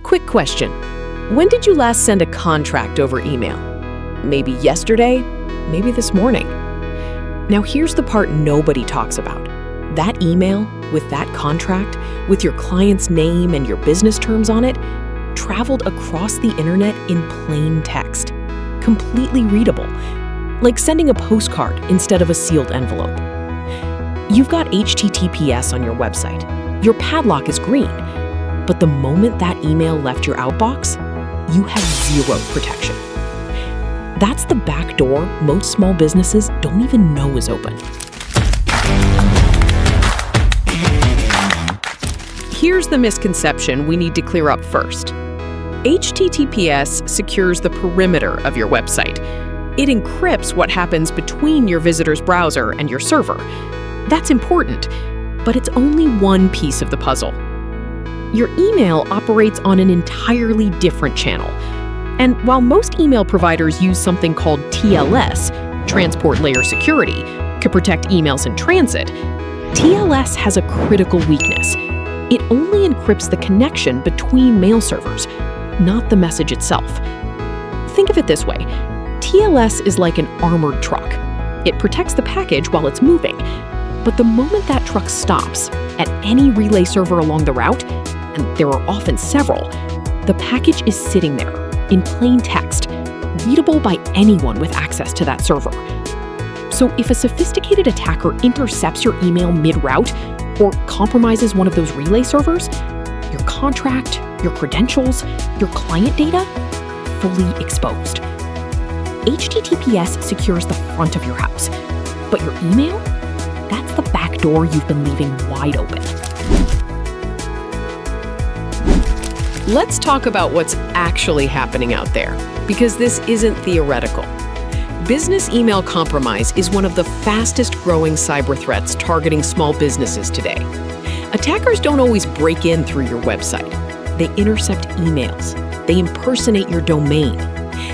Quick question. When did you last send a contract over email? Maybe yesterday? Maybe this morning? Now here's the part nobody talks about. That email with that contract, with your client's name and your business terms on it, traveled across the internet in plain text. Completely readable. Like sending a postcard instead of a sealed envelope. You've got HTTPS on your website. Your padlock is green. But the moment that email left your outbox, you have zero protection. That's the back door most small businesses don't even know is open. Here's the misconception we need to clear up first. HTTPS secures the perimeter of your website. It encrypts what happens between your visitor's browser and your server. That's important, but it's only one piece of the puzzle. Your email operates on an entirely different channel. And while most email providers use something called TLS, Transport Layer Security, to protect emails in transit, TLS has a critical weakness. It only encrypts the connection between mail servers, not the message itself. Think of it this way. TLS is like an armored truck. It protects the package while it's moving. But the moment that truck stops at any relay server along the route, and there are often several, the package is sitting there in plain text, readable by anyone with access to that server. So if a sophisticated attacker intercepts your email mid-route or compromises one of those relay servers, your contract, your credentials, your client data, fully exposed. HTTPS secures the front of your house, but your email? That's the back door you've been leaving wide open. Let's talk about what's actually happening out there, because this isn't theoretical. Business email compromise is one of the fastest growing cyber threats targeting small businesses today. Attackers don't always break in through your website. They intercept emails. They impersonate your domain.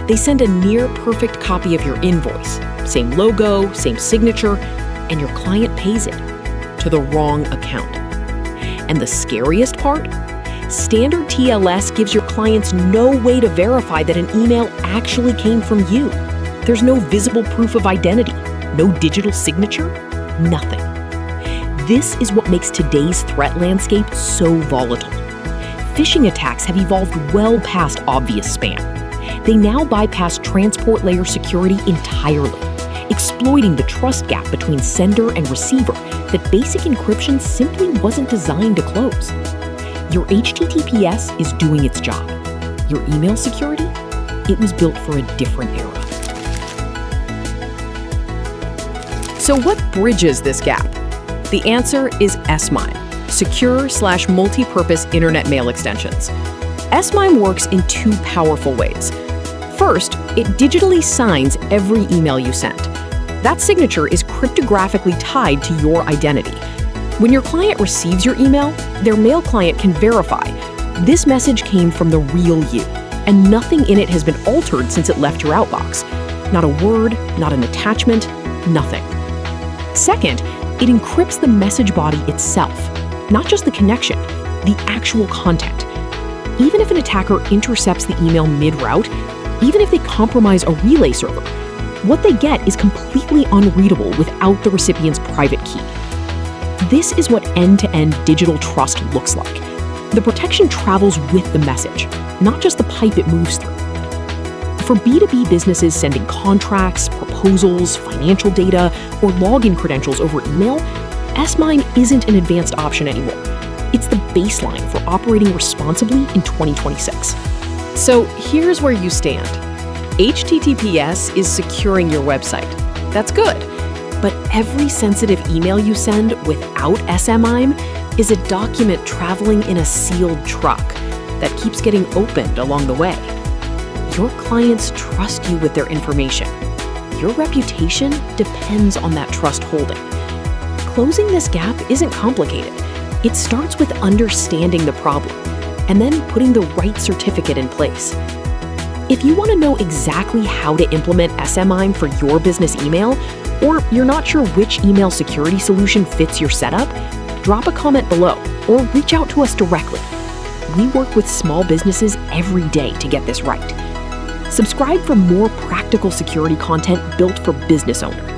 They send a near-perfect copy of your invoice, same logo, same signature, and your client pays it to the wrong account. And the scariest part? Standard TLS gives your clients no way to verify that an email actually came from you. There's no visible proof of identity, no digital signature, nothing. This is what makes today's threat landscape so volatile. Phishing attacks have evolved well past obvious spam. They now bypass transport layer security entirely, exploiting the trust gap between sender and receiver that basic encryption simply wasn't designed to close. Your HTTPS is doing its job. Your email security? It was built for a different era. So what bridges this gap? The answer is SMIME, Secure/Multi-Purpose Internet Mail Extensions. SMIME works in two powerful ways. First, it digitally signs every email you send. That signature is cryptographically tied to your identity. When your client receives your email, their mail client can verify this message came from the real you, and nothing in it has been altered since it left your outbox. Not a word, not an attachment, nothing. Second, it encrypts the message body itself, not just the connection, the actual content. Even if an attacker intercepts the email mid-route, even if they compromise a relay server, what they get is completely unreadable without the recipient's private key. This is what end-to-end digital trust looks like. The protection travels with the message, not just the pipe it moves through. For B2B businesses sending contracts, proposals, financial data, or login credentials over email, SMIME isn't an advanced option anymore. It's the baseline for operating responsibly in 2026. So here's where you stand. HTTPS is securing your website. That's good. But every sensitive email you send without SMIME is a document traveling in a sealed truck that keeps getting opened along the way. Your clients trust you with their information. Your reputation depends on that trust holding. Closing this gap isn't complicated. It starts with understanding the problem and then putting the right certificate in place. If you want to know exactly how to implement SMIME for your business email, or you're not sure which email security solution fits your setup, drop a comment below or reach out to us directly. we work with small businesses every day to get this right. Subscribe for more practical security content built for business owners.